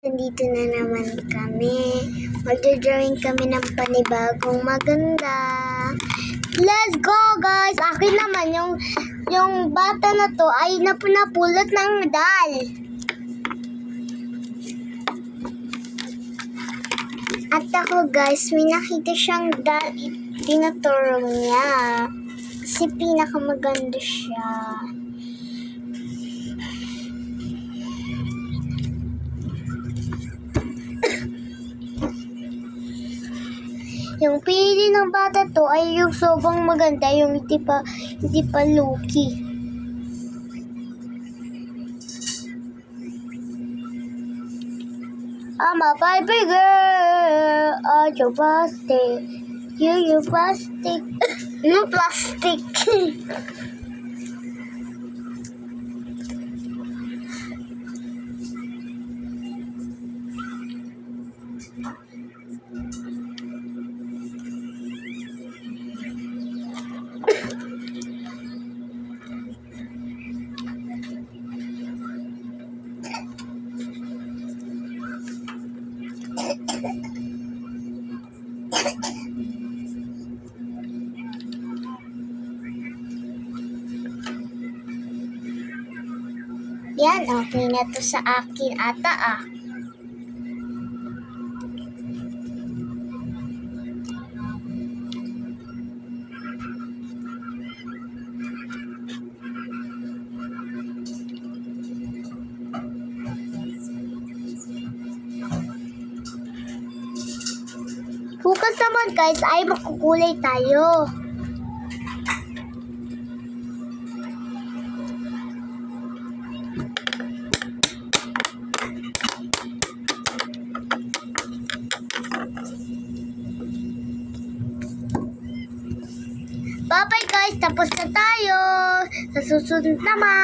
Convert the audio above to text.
Nandito na naman kami. Magdodrawing kami ng panibagong maganda. Let's go, guys! Akin naman, yung bata na to ay napulot ng medal. At ako, guys, may nakita siyang dal. Tinuturo niya. Kasi pinakamaganda siya. Yung pili ng bata to ay yung sobrang maganda, yung hindi pa low-key. I'm a baby girl, you're plastic, you're plastic, no plastic. Yan, okay na to sa akin ata ah. Bukas naman guys ay makukulay tayo. Bye-bye guys, tapos na tayo. Sa susunod naman.